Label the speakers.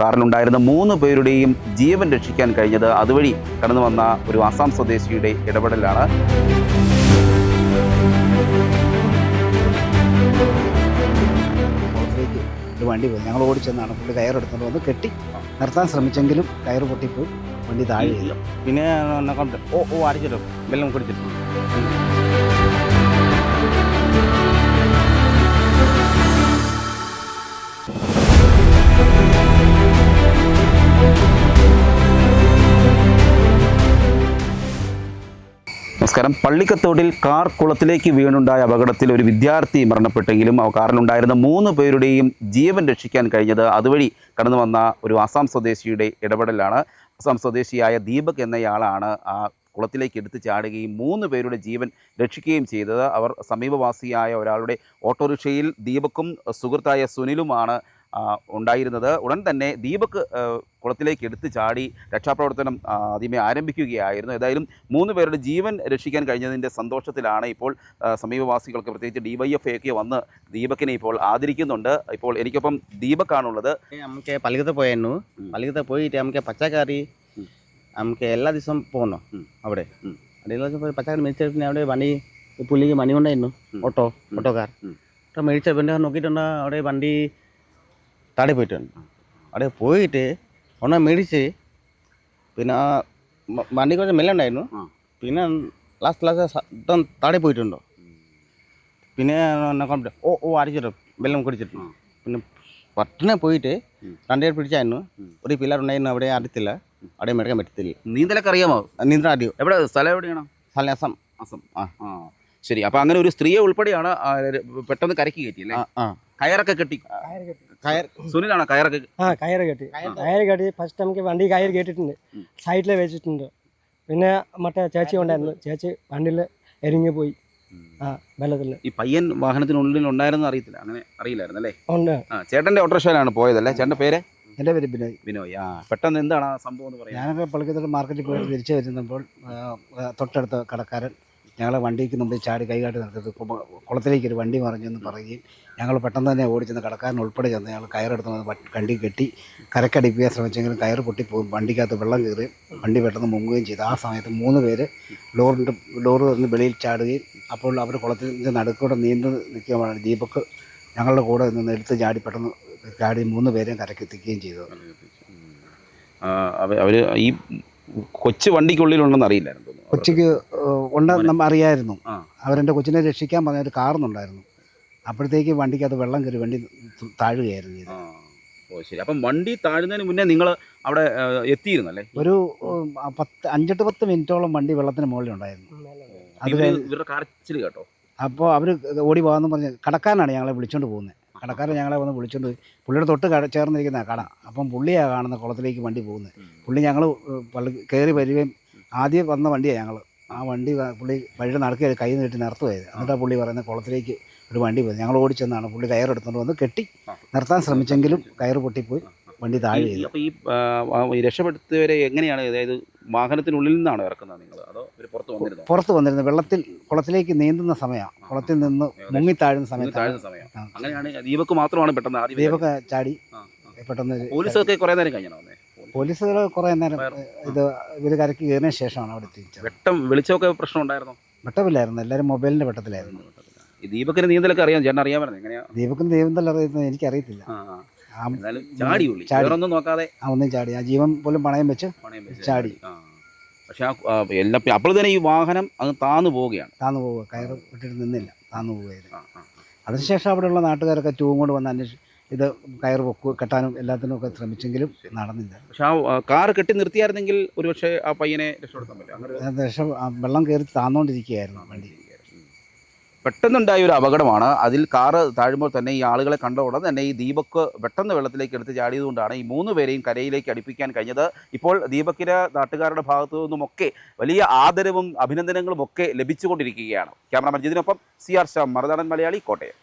Speaker 1: കാറിലുണ്ടായിരുന്ന 3 പേരുടെയും ജീവൻ രക്ഷിക്കാൻ കഴിഞ്ഞത് അതുവഴി കടന്നു വന്ന ഒരു ആസാം സ്വദേശിയുടെ ഇടപെടലാണ്.
Speaker 2: ഒരു വണ്ടി പോയി, ഞങ്ങൾ ഓടിച്ചെന്നാണ്. പുള്ളി കയറെടുത്തുകൊണ്ട് വന്ന് കെട്ടി നിർത്താൻ ശ്രമിച്ചെങ്കിലും കയറ് പൊട്ടിപ്പോയി, വണ്ടി താഴെ.
Speaker 3: പിന്നെ അടിച്ചിട്ടും വെള്ളം കുടിച്ചിട്ടും.
Speaker 1: നമസ്കാരം. പള്ളിക്കത്തോട്ടിൽ കാർ കുളത്തിലേക്ക് വീണുണ്ടായ അപകടത്തിൽ ഒരു വിദ്യാർത്ഥി മരണപ്പെട്ടെങ്കിലും ആ കാറിലുണ്ടായിരുന്ന 3 പേരുടെയും ജീവൻ രക്ഷിക്കാൻ കഴിഞ്ഞത് അതുവഴി കടന്നു വന്ന ഒരു ആസാം സ്വദേശിയുടെ ഇടപെടലാണ്. ആസാം സ്വദേശിയായ ദീപക് എന്നയാളാണ് ആ കുളത്തിലേക്ക് എടുത്തു ചാടുകയും 3 പേരുടെ ജീവൻ രക്ഷിക്കുകയും ചെയ്തത്. അവർ സമീപവാസിയായ ഒരാളുടെ ഓട്ടോറിക്ഷയിൽ ദീപക്കും സുഹൃത്തായ സുനിലുമാണ് ഉണ്ടായിരുന്നത്. ഉടൻ തന്നെ ദീപക് കുളത്തിലേക്ക് എടുത്തു ചാടി രക്ഷാപ്രവർത്തനം ആദ്യമേ ആരംഭിക്കുകയായിരുന്നു. ഏതായാലും 3 പേരുടെ ജീവൻ രക്ഷിക്കാൻ കഴിഞ്ഞതിൻ്റെ സന്തോഷത്തിലാണ് ഇപ്പോൾ സമീപവാസികൾക്ക്, പ്രത്യേകിച്ച് DYFI ഒക്കെ വന്ന് ദീപകിനെ ഇപ്പോൾ ആദരിക്കുന്നുണ്ട്. ഇപ്പോൾ എനിക്കൊപ്പം ദീപക്കാണുള്ളത്.
Speaker 3: നമുക്ക് പള്ളിക്കത്ത് പോയായിരുന്നു. പള്ളിക്കത്ത് പോയിട്ട് നമുക്ക് പച്ചക്കറി നമുക്ക് എല്ലാ ദിവസവും പോകണം. അവിടെ പച്ചക്കറി മേടിച്ചിട്ട് അവിടെ വണ്ടി പുള്ളിക്ക് മണി കൊണ്ടായിരുന്നു. ഓട്ടോക്കാർ മേടിച്ച പിന്നെ നോക്കിയിട്ടുണ്ട് അവിടെ വണ്ടി താഴെ പോയിട്ടുണ്ട്. അവിടെ പോയിട്ട് ഒന്നാ മേടിച്ച് പിന്നെ വണ്ടി കുറച്ച് മെല്ലെ ഉണ്ടായിരുന്നു. പിന്നെ ലാസ്റ്റ് താഴെ പോയിട്ടുണ്ടോ. പിന്നെ അടിച്ചിട്ടും വെള്ളം കുടിച്ചിട്ടുണ്ട്. പിന്നെ പട്ടണ പോയിട്ട് 2 പേർ പിടിച്ചായിരുന്നു. ഒരു പിള്ളേരുണ്ടായിരുന്നു, അവിടെ അറിയത്തില്ല, അവിടെ മേടിക്കാൻ പറ്റത്തില്ല.
Speaker 1: നീന്തലൊക്കെ അറിയാമോ?
Speaker 3: നീന്തൽ അറിയോ?
Speaker 1: എവിടെ സ്ഥലം എവിടെയാണോ?
Speaker 3: സ്ഥലം അസം.
Speaker 1: ശരി. അപ്പോൾ അങ്ങനെ ഒരു സ്ത്രീയെ ഉൾപ്പെടെയാണ് പെട്ടെന്ന് കരയ്ക്ക് കയറ്റി അല്ലേ? കയറൊക്കെ കെട്ടി. സുനിലാണോ കയറൊക്കെ?
Speaker 4: കയറ് കെട്ടി ഫസ്റ്റ് നമുക്ക് വണ്ടി കയറ് കെട്ടിട്ടുണ്ട്, സൈഡിൽ വെച്ചിട്ടുണ്ട്. പിന്നെ മറ്റേ ചേച്ചി ഉണ്ടായിരുന്നു, ചേച്ചി വണ്ടിയിൽ എരിഞ്ഞു പോയി വെള്ളത്തിൽ.
Speaker 1: ഈ പയ്യൻ വാഹനത്തിനുള്ളിൽ ഉണ്ടായിരുന്നു അറിയത്തില്ല, അങ്ങനെ അറിയില്ലായിരുന്നു അല്ലേ?
Speaker 4: ഉണ്ട്.
Speaker 1: ചേട്ടൻ്റെ ഓട്ടോറിക്ഷയിലാണ് പോയതല്ലേ? ചേട്ടൻ്റെ പേര്?
Speaker 2: എൻ്റെ പേര് ബിനോയ്.
Speaker 1: ബിനോയ്. പെട്ടെന്ന് എന്താണ് ആ സംഭവം എന്ന് പറയാം?
Speaker 2: ഞാനൊക്കെ പള്ളിക്കത്തോട്ട് മാർക്കറ്റിൽ പോയിട്ട് തിരിച്ചു വരുന്നപ്പോൾ തൊട്ടടുത്ത കടക്കാരൻ ഞങ്ങളെ വണ്ടിക്ക് മുമ്പിൽ ചാടി കൈകാട്ടി നടത്തിയത് കുളത്തിലേക്ക് ഒരു വണ്ടി മറിഞ്ഞെന്ന് പറയുകയും ഞങ്ങൾ പെട്ടെന്ന് തന്നെ ഓടിച്ചെന്ന് കടക്കാരൻ ഉൾപ്പെടെ ചെന്ന് ഞങ്ങൾ കയറെടുത്ത് വണ്ടി കെട്ടി കരക്കടിപ്പിക്കാൻ ശ്രമിച്ചെങ്കിലും കയറ് പൊട്ടിപ്പോയി, വണ്ടിക്കകത്ത് വെള്ളം കയറി വണ്ടി പെട്ടെന്ന് മുങ്ങുകയും ചെയ്തു. ആ സമയത്ത് 3 പേര് ഡോറ് തുറന്ന് വെളിയിൽ ചാടുകയും അപ്പോൾ അവർ കുളത്തിൻ്റെ നടുക്കൂടെ നീണ്ടു നിൽക്കുകയാണ്. ദീപക് ഞങ്ങളുടെ കൂടെ നിന്ന് എടുത്ത് ചാടി പെട്ടെന്ന് ചാടി 3 പേരെയും കരക്കെത്തിക്കുകയും ചെയ്തു.
Speaker 1: അവർ ഈ കൊച്ചു വണ്ടിക്കുള്ളിലുണ്ടെന്ന് അറിയില്ലായിരുന്നു.
Speaker 2: കൊച്ചിക്ക് ഉണ്ടെന്ന് നമ്മൾ അറിയായിരുന്നു. അവരെൻ്റെ കൊച്ചിനെ രക്ഷിക്കാൻ പറഞ്ഞ ഒരു കാറുന്നുണ്ടായിരുന്നു. അപ്പോഴത്തേക്ക് വണ്ടിക്കകത്ത് വെള്ളം കയറി വണ്ടി താഴുകയായിരുന്നു ചെയ്തത്.
Speaker 1: ശരി. അപ്പം വണ്ടി താഴുന്നതിന് മുന്നേ നിങ്ങൾ അവിടെ എത്തിയിരുന്നല്ലേ?
Speaker 2: ഒരു 5-10 മിനിറ്റോളം വണ്ടി വെള്ളത്തിന് മുകളിൽ ഉണ്ടായിരുന്നു. അത്
Speaker 1: ഇവരുടെ കരച്ചിൽ കേട്ടോ.
Speaker 2: അപ്പോൾ അവർ ഓടി പോകാമെന്ന് പറഞ്ഞ് കടക്കാരനാണ് ഞങ്ങളെ വിളിച്ചുകൊണ്ട് പോകുന്നത്. കടക്കാരൻ ഞങ്ങളെ വന്ന് വിളിച്ചുകൊണ്ട് പോയി. പുള്ളിയുടെ തൊട്ട് ചേർന്നിരിക്കുന്ന കട. അപ്പം പുള്ളിയാണ് കാണുന്ന കുളത്തിലേക്ക് വണ്ടി പോകുന്നത്. പുള്ളി ഞങ്ങൾ കയറി വരികയും ആദ്യം വന്ന വണ്ടിയാണ് ഞങ്ങൾ. ആ വണ്ടി പുള്ളി വഴിയുടെ നടക്കുക കൈ നീട്ടി നിർത്തുമായത്. എന്നിട്ടാണ് പുള്ളി പറയുന്നത് കുളത്തിലേക്ക് ഒരു വണ്ടി പോയി. ഞങ്ങൾ ഓടിച്ചെന്നാണ്. പുള്ളി കയറെടുത്തുകൊണ്ട് വന്ന് കെട്ടി നിർത്താൻ ശ്രമിച്ചെങ്കിലും കയറ് പൊട്ടിപ്പോയി, വണ്ടി താഴെ.
Speaker 1: അപ്പോൾ ഈ രക്ഷപ്പെടുത്തിയവരെ എങ്ങനെയാണ്, അതായത് വാഹനത്തിനുള്ളിൽ നിന്നാണോ ഇറക്കുന്നത് നിങ്ങൾ, അതോ
Speaker 2: പുറത്ത് വന്നിരുന്നു? കുളത്തിലേക്ക് നീന്തുന്ന സമയം, കുളത്തിൽ നിന്ന് മുങ്ങി താഴുന്ന സമയത്ത്.
Speaker 1: അങ്ങനെയാണ് ദീപക് മാത്രമാണ് പെട്ടെന്ന്
Speaker 2: ദീപക് ചാടി പെട്ടെന്ന്.
Speaker 1: പോലീസൊക്കെ കുറേ നേരം കഴിഞ്ഞാണോ?
Speaker 2: പോലീസുകൾ കുറേ നേരം ഇവർ കരയ്ക്ക് കയറിയ ശേഷമാണ് അവിടെ തിരിച്ചത്.
Speaker 1: വെളിച്ചമൊക്കെ പ്രശ്നം ഉണ്ടായിരുന്നോ?
Speaker 2: വെട്ടമില്ലായിരുന്നു, എല്ലാവരും മൊബൈലിൻ്റെ വെട്ടത്തിലായിരുന്നു.
Speaker 1: ഈ ദീപകിന് നീന്തലൊക്കെ അറിയാം, ചേട്ടൻ അറിയാമായിരുന്നു? എങ്ങനെയാ
Speaker 2: ദീപകിന് നീന്തൽ അറിയുന്നത് എനിക്കറിയത്തില്ല.
Speaker 1: ഒന്നും നോക്കാതെ
Speaker 2: ഒന്നും ചാടി, ആ ജീവൻ പോലും പണയം വെച്ച് ചാടി.
Speaker 1: പക്ഷെ അപ്പോൾ തന്നെ ഈ വാഹനം അങ്ങ് താന്നു പോവുക,
Speaker 2: കയറ് വിട്ടിട്ട് നിന്നില്ല, താന്നു പോവുകയായിരുന്നു. അതിനുശേഷം അവിടെയുള്ള നാട്ടുകാരൊക്കെ ട്യൂബ് കൊണ്ട് വന്ന് അന്വേഷിച്ച് ഇത് കയറ് കെട്ടാനും എല്ലാത്തിനും ഒക്കെ ശ്രമിച്ചെങ്കിലും നടന്നില്ല.
Speaker 1: പക്ഷെ ആ കാറ് കെട്ടി നിർത്തിയായിരുന്നെങ്കിൽ ഒരുപക്ഷെ ആ പയ്യനെ രക്ഷപ്പെടുത്താൻ പറ്റും.
Speaker 2: വെള്ളം കയറി താന്നുകൊണ്ടിരിക്കുകയായിരുന്നു വണ്ടി.
Speaker 1: പെട്ടെന്നുണ്ടായ ഒരു അപകടമാണ്. അതിൽ കാറ് താഴുമ്പോൾ തന്നെ ഈ ആളുകളെ കണ്ട ഉടൻ തന്നെ ഈ ദീപക് പെട്ടെന്ന് വെള്ളത്തിലേക്ക് എടുത്ത് ചാടിയതുകൊണ്ടാണ് ഈ 3 പേരെയും കരയിലേക്ക് അടുപ്പിക്കാൻ കഴിഞ്ഞത്. ഇപ്പോൾ ദീപകിന് നാട്ടുകാരുടെ ഭാഗത്തു നിന്നുമൊക്കെ വലിയ ആദരവും അഭിനന്ദനങ്ങളും ഒക്കെ ലഭിച്ചുകൊണ്ടിരിക്കുകയാണ്. Cameraman ജിതിനൊപ്പം CR Shyam, Marunadan Malayali, Kottayam.